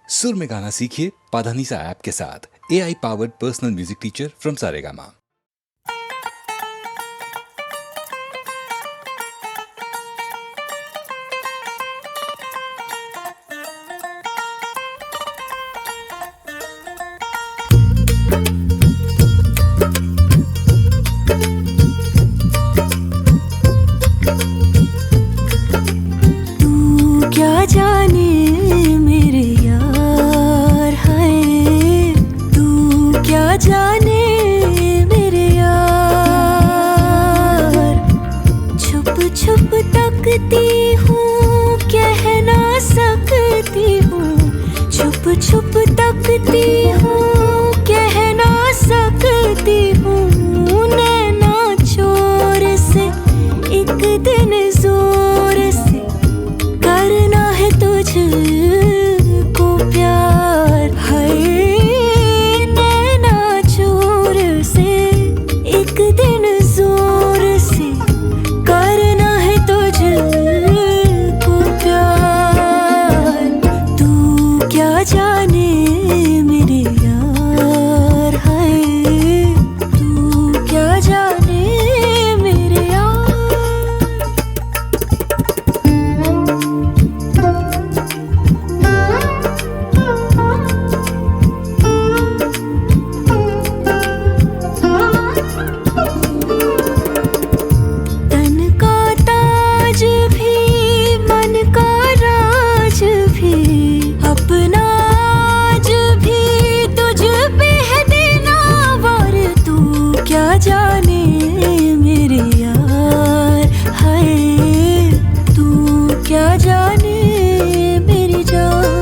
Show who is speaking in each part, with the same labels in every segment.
Speaker 1: सुर में गाना सीखिए पाधानीसा ऐप के साथ। AI powered personal music teacher from Saregama.
Speaker 2: क्या जाने मेरे यार है, तू क्या जाने मेरे यार। छुप छुप तकती हूँ, कह ना सकती हूँ। छुप छुप तकती हूँ, कह ना सकती हूँ। नैना चोर से एक दिन जोर से करना है तुझको प्यार है। नैना चोर से एक दिन जोर से करना है तुझको प्यार। तू क्या जाने मेरे यार है, तू क्या जाने मेरे यार। तन का ताज भी मन का राज भी अपना आज भी तुझ पे है देना वार। तू क्या जाने मेरे यार है, तू क्या जाने मेरी जान।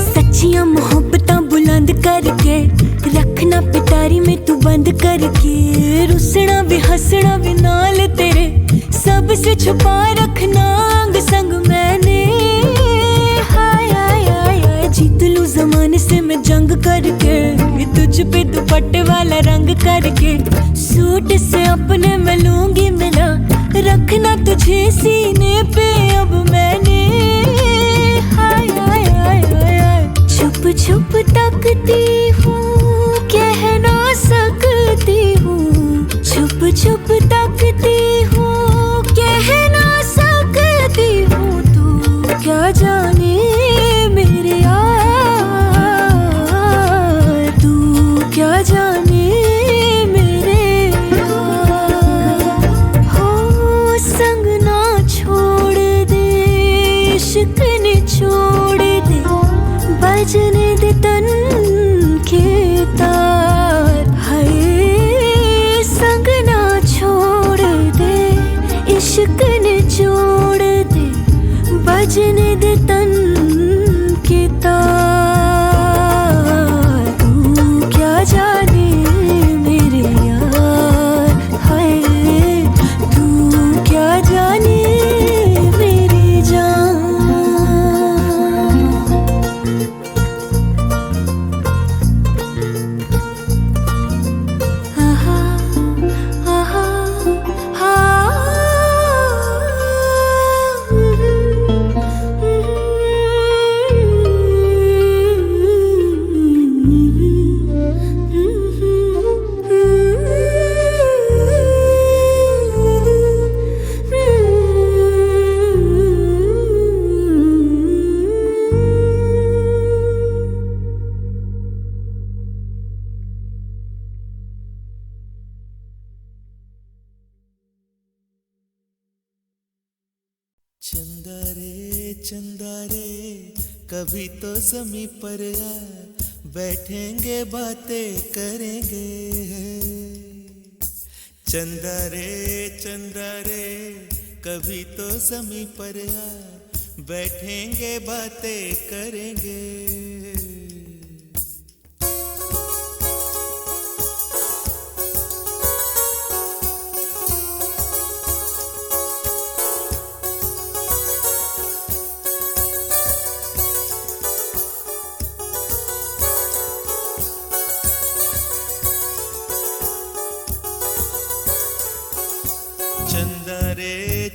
Speaker 2: सच्चियां मोहब्बतां बुलंद करके रखना पिटारी में तू बंद करके। रुसना भी हंसना भी नाल तेरे सबसे छुपा रखना अंग संग मैंने। हाय हाय हाय हाय जीत लूं जमाने से मैं जंग करके, तुझ पे दुपट्टे वाला रंग करके। सूट से अपने मैं लूंगी मिला, रखना तुझे सीने पे अब मैंने। हाय हाय हाय हाय हाय छुप छुप तकती हूँ, कह ना सकती हूँ। छुप छुप तकती हूँ, कह ना सकती हूँ। तू क्या जाने मेरे यार, तू क्या जाने मेरे यार। हो संग ना छोड़ दे, इश्क ने छोड़ दे। बजने दे तन के तार है, संग ना छोड़ दे। इश्क ने छोड़ दे, बजने दे तन के तार। तू क्या जाने मेरे यार है, तू क्या जाने मेरी जान। आहा आहा
Speaker 3: चंदा रे कभी तो ज़मीं पर आ, बैठेंगे बातें करेंगे। चंदा रे कभी तो ज़मीं पर आ, बैठेंगे बातें करेंगे।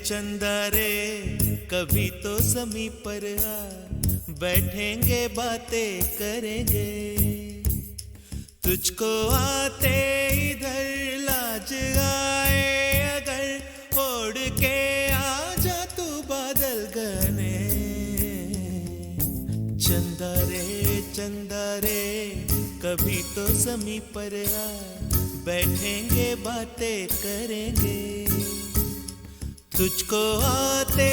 Speaker 3: चंदा रे कभी तो ज़मीं पर आ, बैठेंगे बातें करेंगे। तुझको आते इधर लाज आए अगर, ओढ़ के आ जा तू बादल घने। चंदा रे कभी तो ज़मीं पर आ, बैठेंगे बातें करेंगे। तुझको आते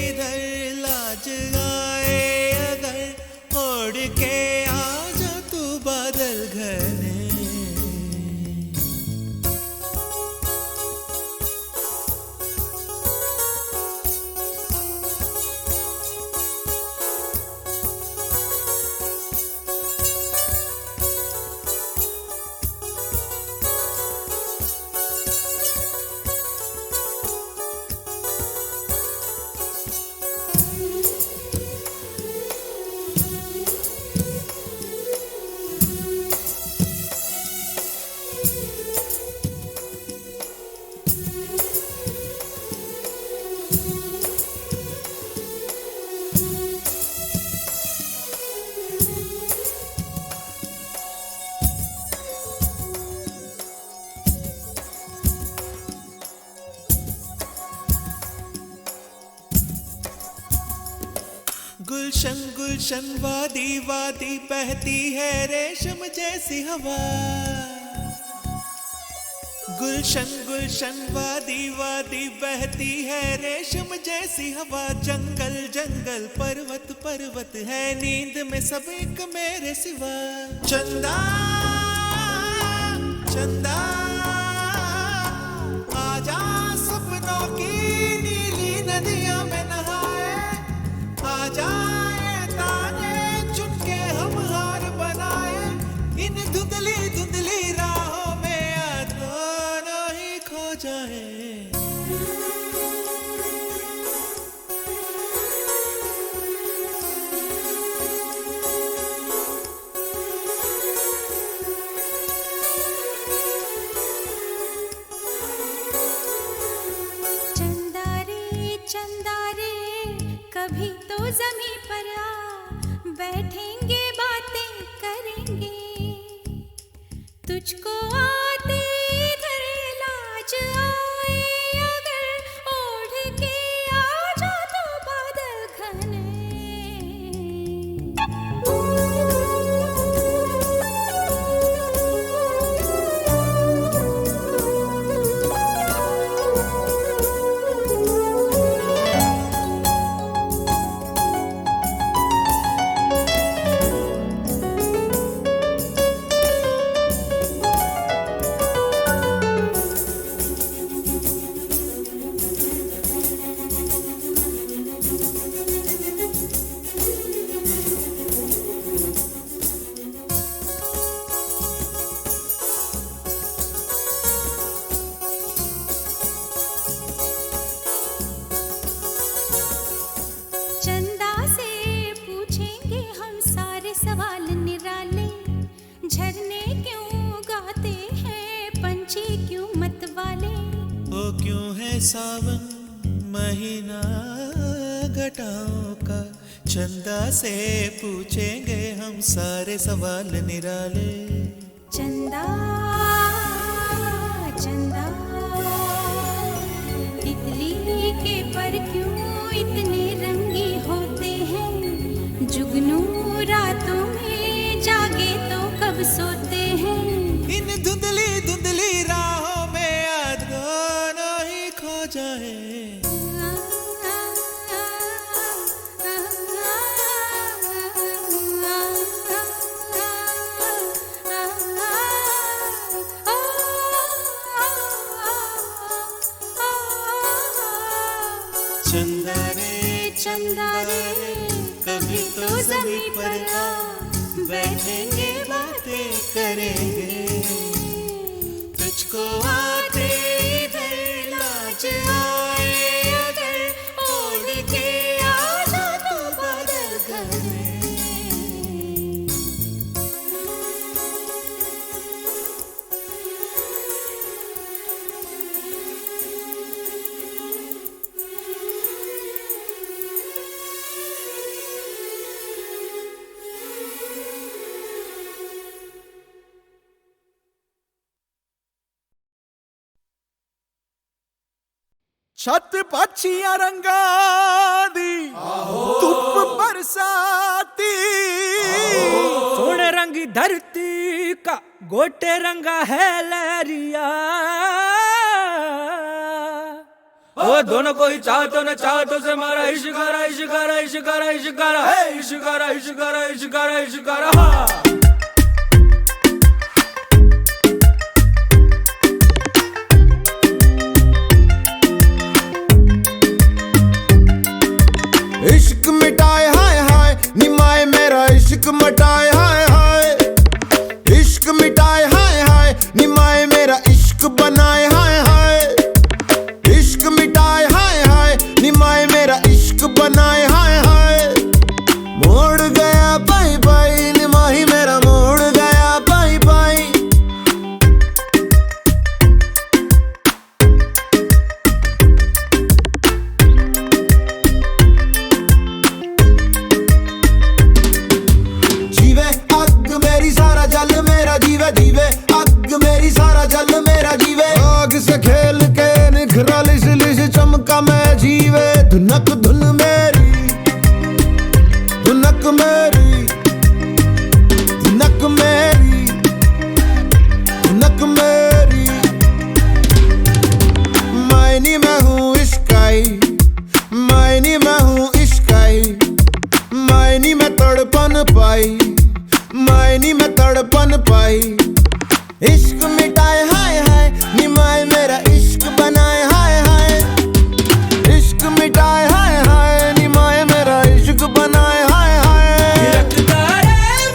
Speaker 3: इधर लाज आए अगर, ओढ़ के आ जा तू बादल घने। गुलशन गुलशन वादी वादी बहती है रेशम जैसी हवा। गुलशन गुलशन वादी वादी बहती है रेशम जैसी हवा। जंगल जंगल पर्वत पर्वत है नींद में सब एक मेरे सिवा। चंदा चंदा आजा सपनों की नीली नदियों में नहाए। आजाए ताने चुनके हम हार बनाए। इन धुंधली धुंधली राहों में दोनों ही खो जाए।
Speaker 2: चंदा रे कभी तो ज़मीं पर आ, बैठेंगे बातें करेंगे। तुझको आते इधर लाज आए अगर, ओढ़ के आ जा तो बादल घने। चंदा से पूछेंगे हम सारे सवाल निराले। झरने क्यों गाते हैं पंछी क्यों मतवाले।
Speaker 3: ओ क्यों है सावन महीना घटाओं का। चंदा से पूछेंगे हम सारे सवाल निराले।
Speaker 2: चंदा चंदा तितली के पर क्यों इतने रंगी होते हैं। जुगनू रातों में जागे तो कब सोते हैं।
Speaker 3: इन धुंधली धुंधली राहों में दोनों ही खो जाए।
Speaker 2: चंदा रे कभी तो ज़मीं पर आ, बैठेंगे बातें
Speaker 3: छत पाछियां रंगां दी धुप बरसाती,
Speaker 4: सोने रंगी धरती का गोटे रंगा है लहरिया। ओ दोनों को ही चाहतो न चाहतो से मारा इश्कारा इश्कारा इश्कारा इश्कारा है इश्कारा इश्कारा इश्कारा इश्कारा। हाँ
Speaker 5: इश्क मिटाए हाय हाय निमाए मेरा इश्क मटाए हाय हाय, इश्क मिटाए हाय हाय निमाए मेरा इश्क बनाए हाय हाय, इश्क मिटाए हाय हाय निमाए मेरा इश्क बनाए हाय हाय। मोड़ गया बाई बाई निमाही मेरा मोड़ गया बाई बाई। जीवे अग मेरी सारा जल मेरा जीवे जीवे अग मेरी सारा जल मेरा जीवे। आग से खेल के निखरा लिश लिश चमका मैं जीवे। धुनक धुन मेरी धुनक मेरी धुनक मेरी धुनक मेरी। मायनी मैं हूँ इश्काई मायनी मैं हूँ इश्काई, मायनी मैं तड़पन पाई मायनी मैं तड़पन पाई। इश्क मिटाए हाय हाय निमाए मेरा इश्क बनाए हाय हाय, इश्क मिटाए हाय हाय निमाए मेरा इश्क बनाए हाय हाय।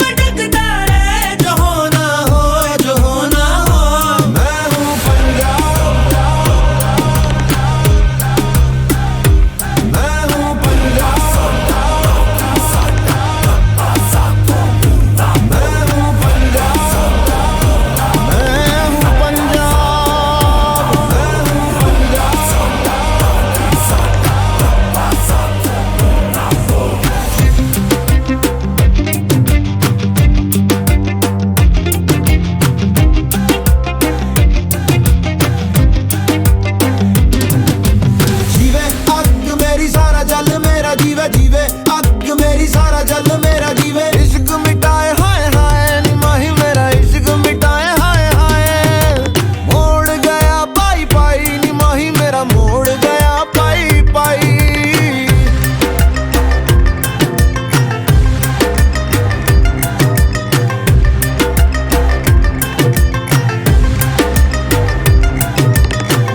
Speaker 4: मटकता रे जो होना हो जो होना हो।
Speaker 5: मैं हूँ पंजाब मैं हूँ पंजाब मैं हूँ पंजाब मैं हूँ पंजाब मैं हूँ जीवे अग मेरी सारा जल मेरा जीवे जीवे अग मेरी सारा जल मेरा जीवे। इश्क मिटाए हाय हाय निमाही मेरा इश्क मिटाए हाय हाय। मोड़ गया पाई पाई निमाही मेरा मोड़ गया पाई पाई।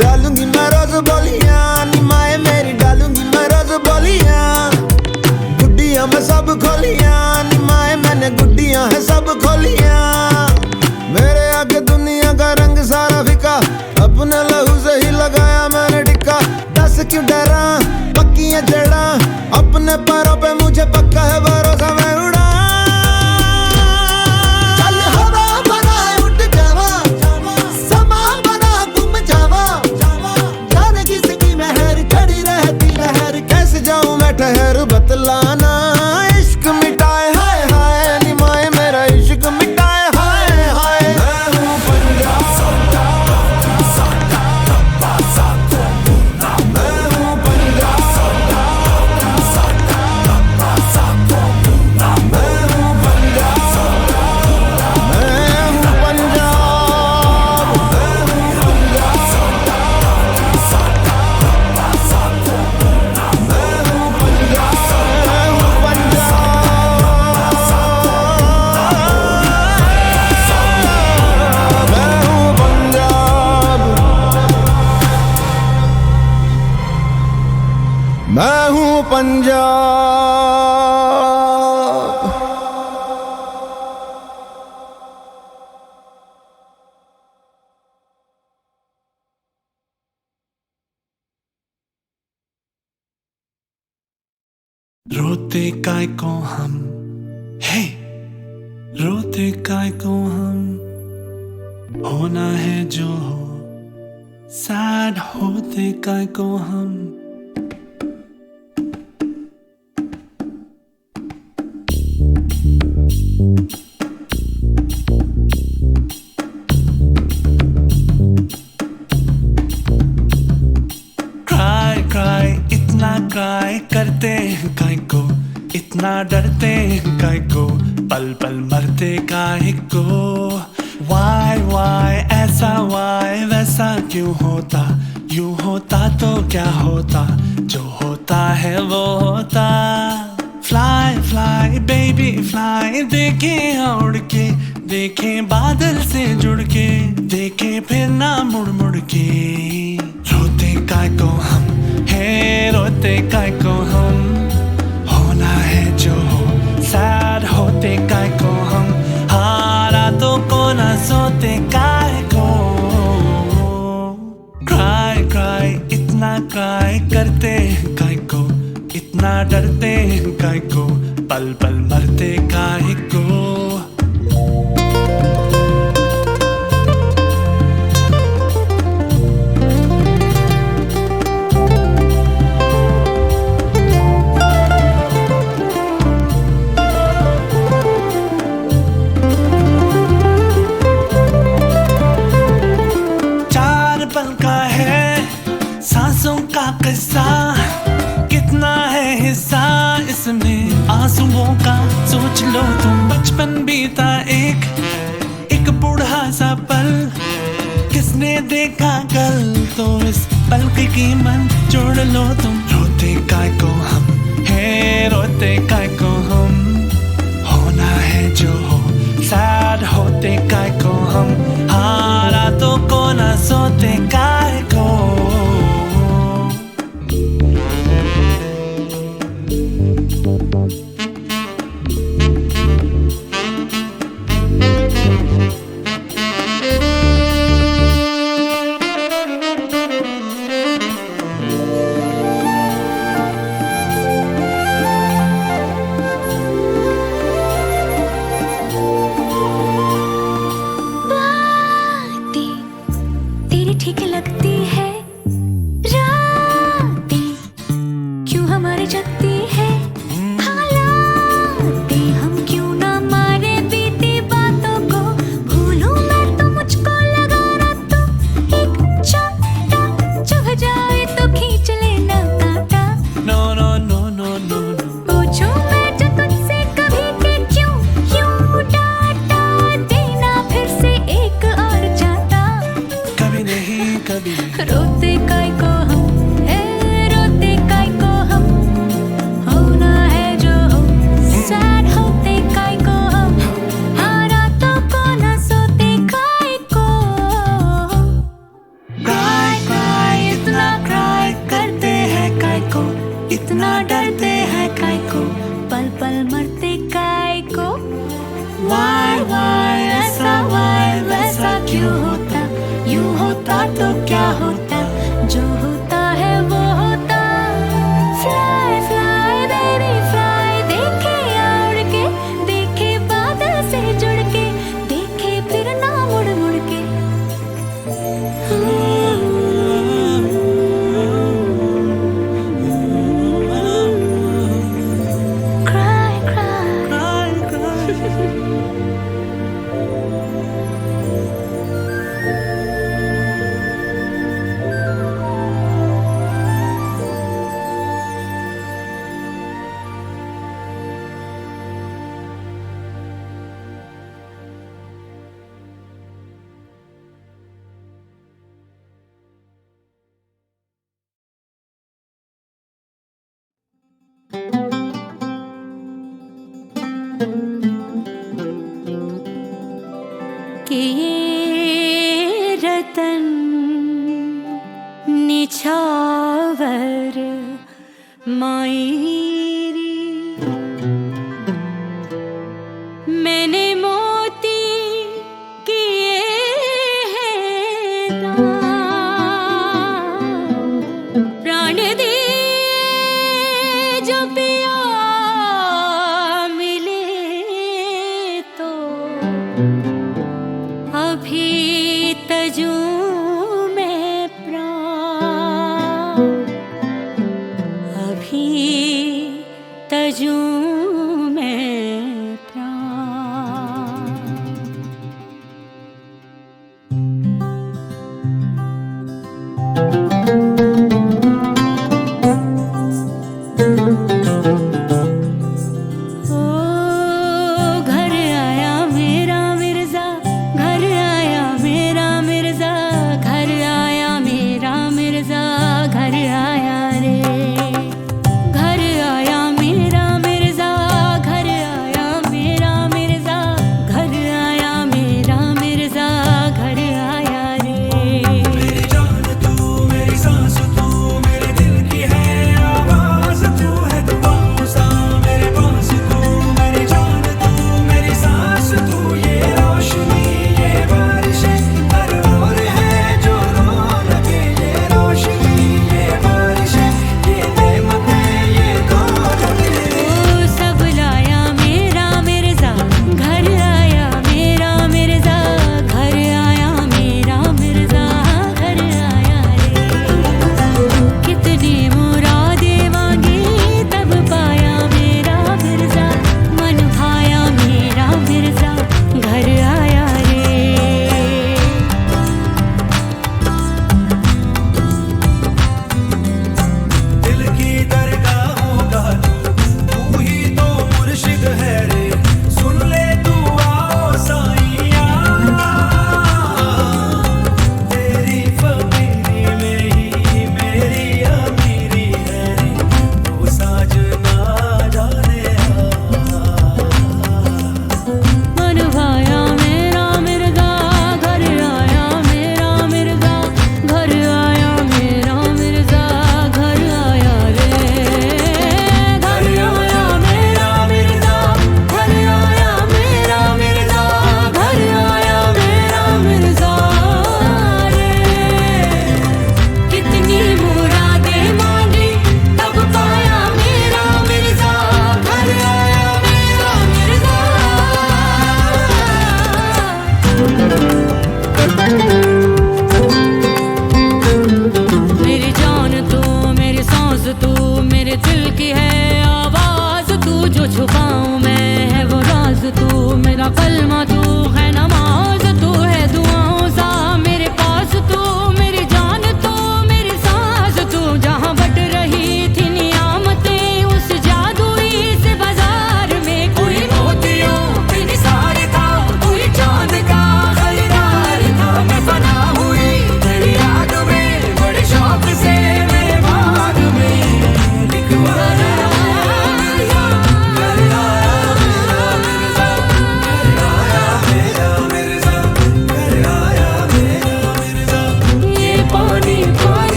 Speaker 5: डालूंगी मैं रोज बोलियां निमाए मेरी डालूंगी मैं रोज बोलियां। गुड्डियां मैं सब खोलियां निमाए मैंने गुड्डियां है सब खोलियां। मेरे आगे दुनिया का रंग सारा फिका अपने लहू से ही लगाया मैंने टिक्का। दस क्यों डरा पक्की है जड़ा अपने पैरों पे मुझे पक्का है भरोसा मैं उड़ा। चल हवा बना उठ जावा समा बना गुम जावा। जाने किसकी मेहर खड़ी रहती लहर कैसे जाऊं मैं ठहर बतलाना। इश्क मिटाए हाय हाय निमाए मेरा इश्क मिटाए हाय हाय। मैं हूँ पंजाब मैं हूँ पंजाब मैं हूँ पंजाब मैं हूँ पंजाब मैं हूँ मैं हूँ पंजाब।
Speaker 3: रोते काय को हम हे रोते काय को हम होना है जो हो। सैड होते काय को हम cry
Speaker 6: इतना डरते काय को, पल पल मरते काहे को। वाई ऐसा वाई वैसा क्यों होता, यूं होता तो क्या होता, जो होता है वो होता। फ्लाई फ्लाई बेबी फ्लाई, देखे उड़ के, देखे बादल से जुड़ के, देखे फिर ना मुड़ मुड़ के। रोते काय को हम है, रोते काय को हम, होना है जो हो, सैड होते काय को हम, हारा तो को ना सोते काय को। क्राई क्राई इतना क्राई करते काय को, इतना डरते काय को, पल पल मरते काय को। सांसों का किस्सा कितना है हिस्सा इसमें आंसुओं का, सोच लो तुम। बचपन बीता एक बूढ़ा सा पल, किसने देखा कल, तो इस पल की कीमत जोड़ लो तुम। रोते काय को हम है, रोते काय को हम, होना है जो हो, सैड होते काय को हम, हारा तो को ना सोते काय को।
Speaker 2: ठीक लगती है रातें, क्यों हमारी जगती है हालातें, हम क्यों ना मारे बीती बातों को, भूलूं मैं तो मुझको लगा ना तो, एक चाटा चुभ जाए तो खींच लेना कांटा।
Speaker 6: No no no no no no,
Speaker 2: पूछूं मैं जो तुझसे कभी कि क्यों क्यों डांटा देना फिर से एक और जाता।
Speaker 6: कभी नहीं कभी
Speaker 2: रोते काय को हम है, रोते काय को हम, होना है जो हो, सैड होते काय को हम, हारा तो को ना सोते काय को।
Speaker 6: क्राई क्राई इतना क्राई करते हैं काय को,
Speaker 2: इतना डरते हैं काय को, पल पल मरते काय को।
Speaker 6: वाई ऐसा वाई वैसा क्यों होता,
Speaker 2: यूं होता तो क्या होता, जो होता है वो होता। फ्लाई फ्लाई बेबी फ्लाई, देखे उड़ के, देखे बादल से जुड़ के, देखे फिर ना मुड़ मुड़ के। क्राई क्राई कि ये रतन निछावर मायरी, मैंने मोती किए हैं दान, प्राण दिए जो पिया मिले तो, अभी तजू में प्राण, अभी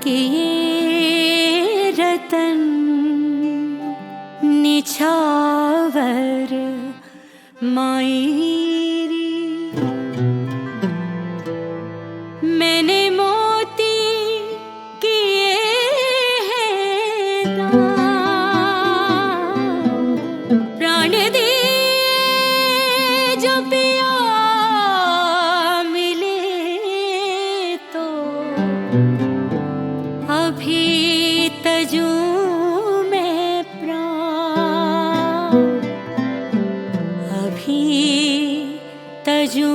Speaker 2: कि ये रतन निछावर मायरी मैंने मोती किए हैं दान प्राण दिए जो पिया मिले तो अभी तजू में प्राण अभी तजू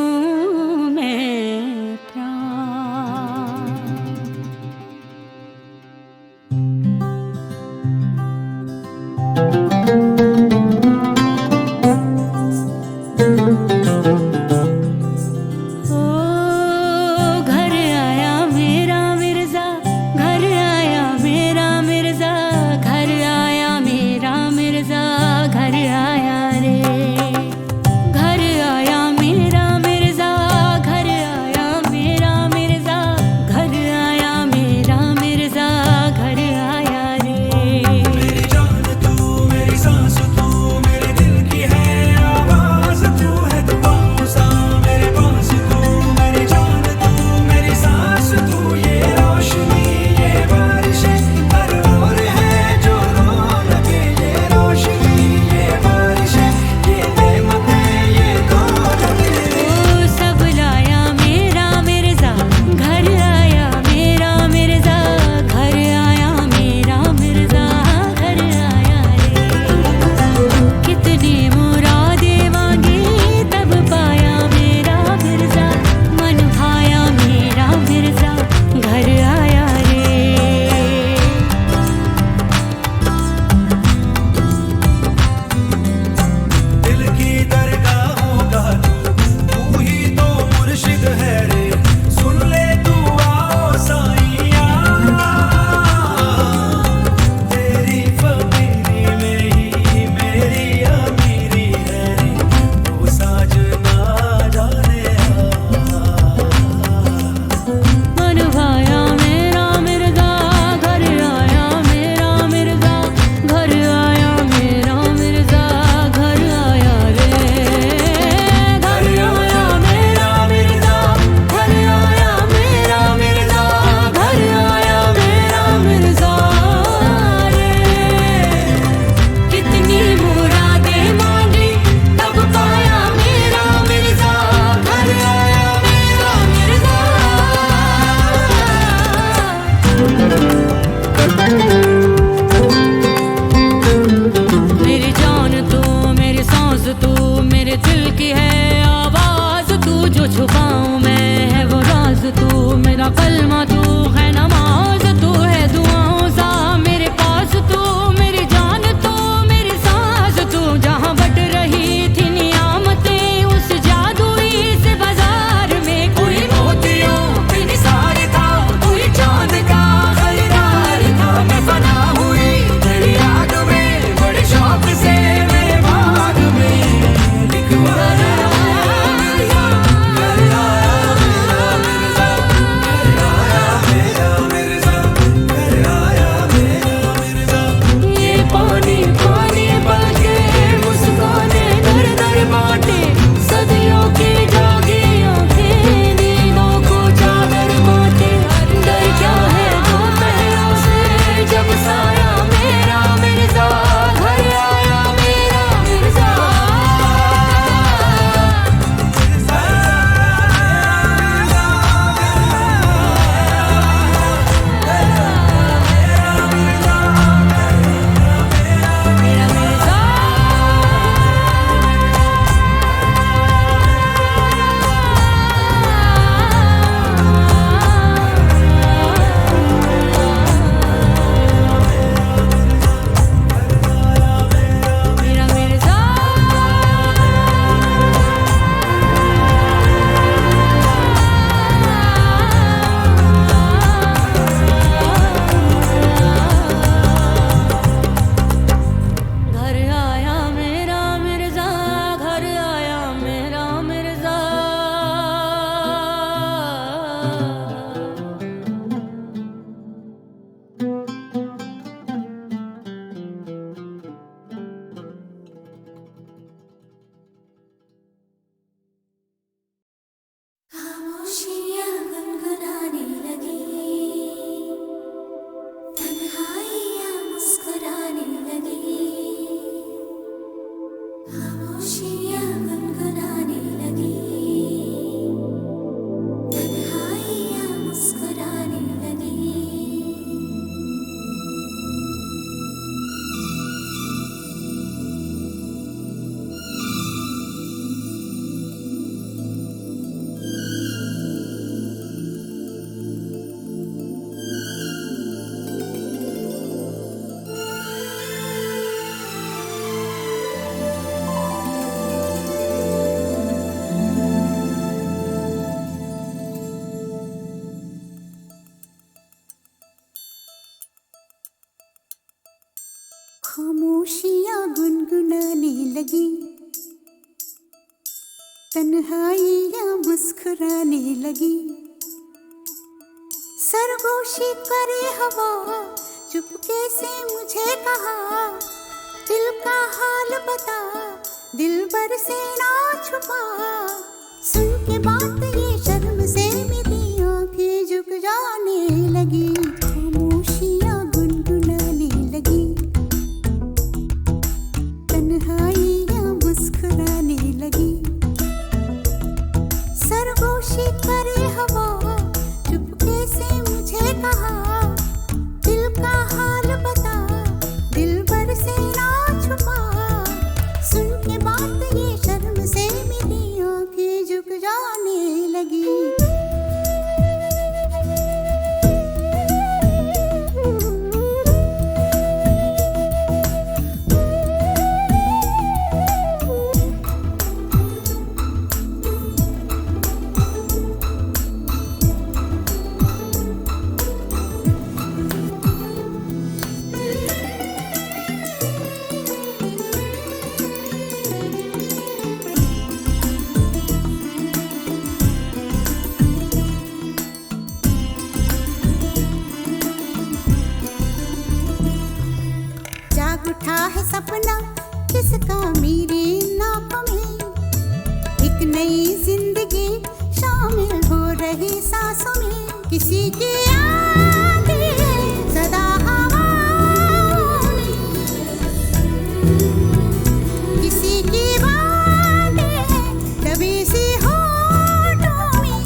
Speaker 2: में प्राण
Speaker 7: खामोशियाँ गुनगुनाने लगी, तन्हाइयाँ मुस्कुराने लगी। सरगोशी करे हवा, चुपके से मुझे कहा, दिल का हाल बता, दिल भर से ना छुपा। सुन के बात ये शर्म से मेरी आंखें झुक जाने लगी, खामोशियाँ गुनगुनाने लगी, तन्हाइयाँ मुस्कुराने लगी। सरगोशी करे हवा, चुपके से मुझे कहा, दिल का हाल बता, दिल भर से ना छुपा। सुन के बात ये शर्म से मेरी आंखें झुक जाने लगी। उठा है सपना किसका मेरी नाकों में, एक नई जिंदगी शामिल हो रही सांसों में। किसी की आती है सदा हवाओं में, किसी की बातें है दबी सी होठों में।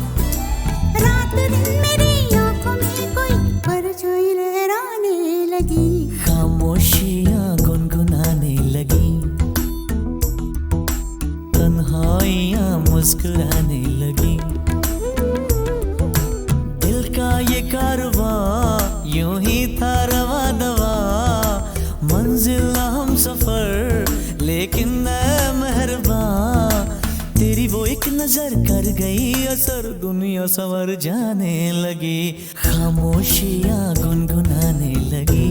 Speaker 7: रात दिन मेरी आंखों में कोई परछाई लहराने लगी,
Speaker 8: खामोशियाँ गुनगुनाने लगी, तन्हाइयाँ मुस्कुराने लगी। दिल का ये कारवां यूं ही था रवा दवा, मंजिल हम सफर लेकिन मैं मेहरबान। तेरी वो एक नजर कर गई असर, दुनिया संवर जाने लगी, खामोशियाँ गुनगुनाने लगी,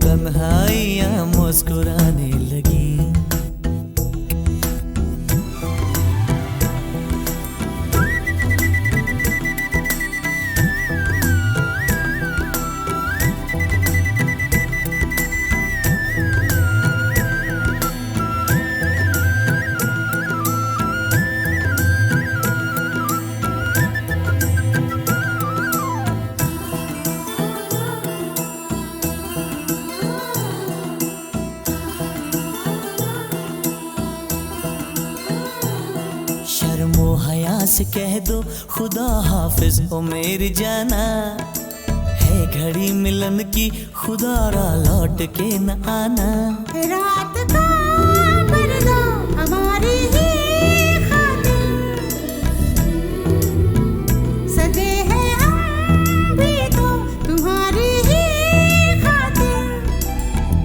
Speaker 8: तन्हाइयाँ मुस्कुराने लगी। शर्मो हया से कह दो खुदा हाफिज हो मेरी जाना, है घड़ी मिलन की खुदारा लौट के न आना।
Speaker 7: रात का पर्दा हमारी ही खातिर, सजे हैं हम भी तो तुम्हारी ही खातिर।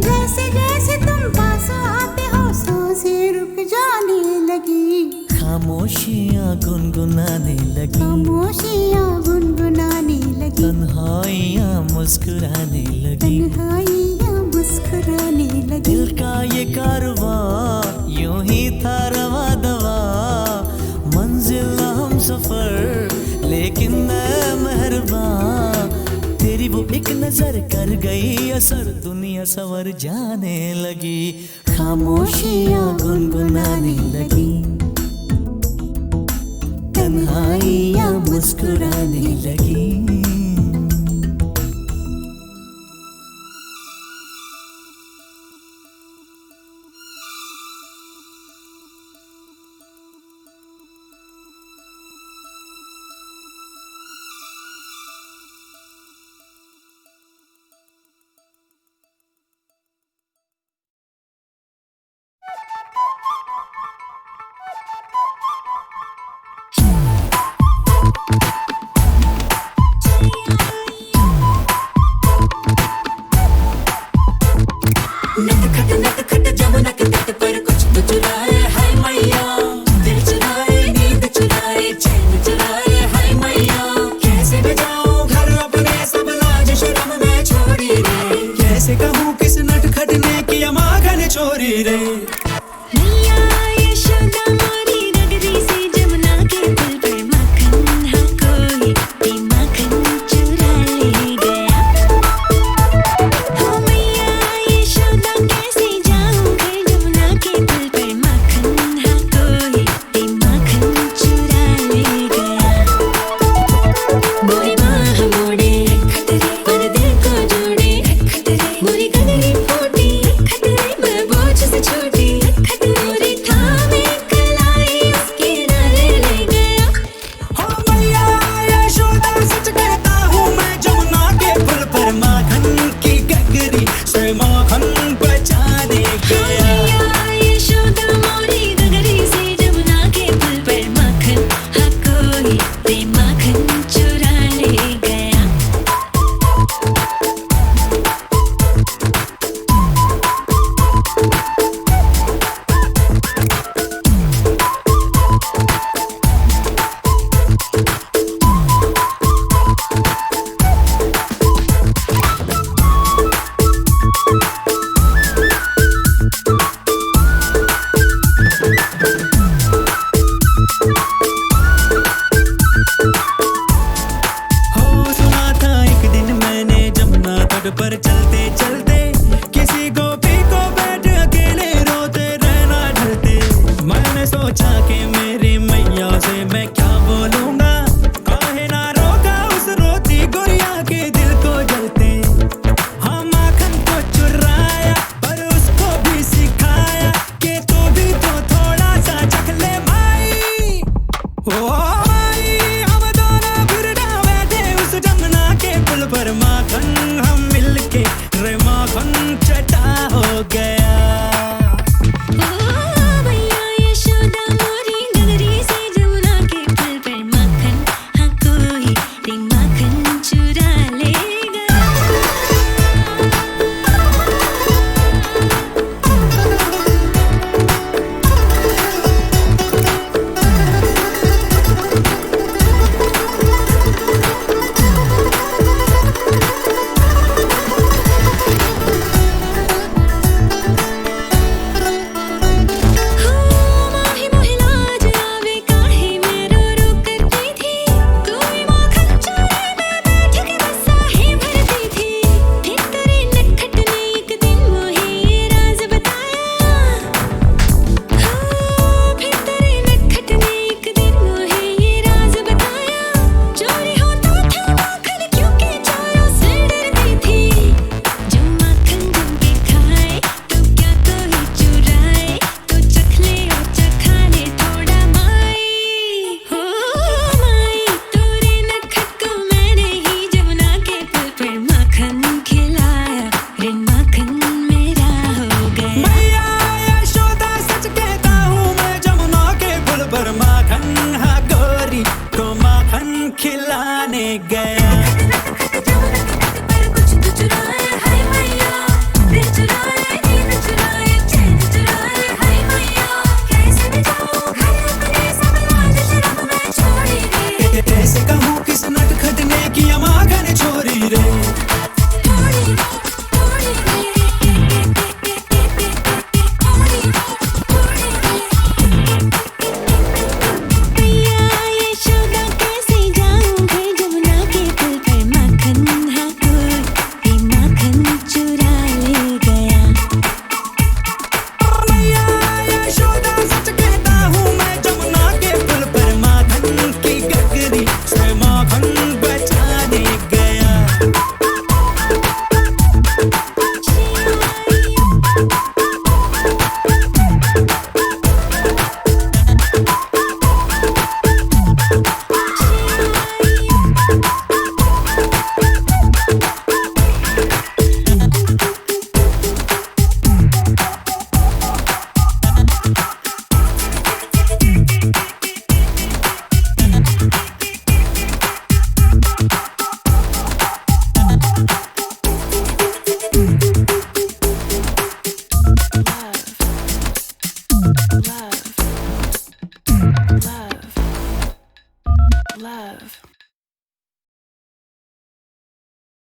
Speaker 7: जैसे जैसे तुम पास आते हो सांसें रुक जाने लगी,
Speaker 8: खामोशियाँ गुनगुनाने लगी,
Speaker 7: खामोशियाँ गुनगुनाने लगी,
Speaker 8: तन्हाइयाँ मुस्कुराने लगी।
Speaker 7: तन्हाइयाँ मुस्कुराने लगी।
Speaker 8: दिल का ये कारवां यूं ही था रवा दवा, मंजिल हम सफर लेकिन मैं मेहरबान। तेरी वो एक नजर कर गई असर, दुनिया संवर जाने लगी, खामोशियाँ गुनगुनाने लगी, तन्हाइयाँ मुस्कुराने लगी। चोरी रे।
Speaker 2: मैया यशोदा मोरी गगरी से जमुना के पुल पर माखन हाँ कोई भी माखन चुरा ले गया। हो मैया यशोदा कैसे जाऊं घर जमुना के पुल पर माखन हाँ कोई भी माखन चुरा ले गया। मोरी बाह मोड़े पर दिल को जोड़े, मोरी गगरी फूटी मैं बोझ से छोटी, मोरी थामे कलाई उसके नारे ले गया।
Speaker 8: हो मैया यशोदा सच कहता हूँ मैं जमुना के पुल पर माखन की गगरी से माखन बचा दे गया।
Speaker 2: मैया यशोदा मोरी गगरी से जमुना के पुल पर माखन हाँ कोई ते माखन चुरा ले गया।
Speaker 8: हो सुना था एक दिन मैंने जमुना तट पर चलते चलते किसी गोपी को बैठ अकेले रोते रहना ढलते। मैंने सोचा कि मेरी मैया से मैं क्या बोलूंगा, काहे ना रोका उस रोती गुड़िया के दिल को जलते। हाँ माखन को चुराया पर उसको भी सिखाया कि तू भी तो थोड़ा सा चख ले माई। ओ माई हम दोनों फिर डावे थे उस जमुना के पुल पर माखन हम मिलके रे माखन चटा हो गया।
Speaker 2: ओ मैया यशोदा मोरी गगरी से जमुना के पुल पर माखन हाँ कोई ते माखन चुरा ले गया। हो माही मोही लाज आवे काहे मैं रो रो करती थी, कोई माखन चोरी में बैठ के बसा ही भरती थी। फिर तेरे नटखट ने एक दिन मोहे ये राज बताया। हो फिर तेरे नटखट ने एक दिन मोहे ये राज बताया। चोरी होता था माखन क्योंकि चोरों से डरती थी। जो माखन जम के खाए तो क्या कोई चुराए, तो चख ले और चखा ले थोड़ा माई। हो माई तोरे नटखट को मैंने ही जमुना के पुल पर माखन खिलाया, रे माखन मेरा हो गया।
Speaker 8: मैया यशोदा सच कहता हूँ मैं जमुना के पुल पर माखन हाँ गोरी को माखन खिलाने गया।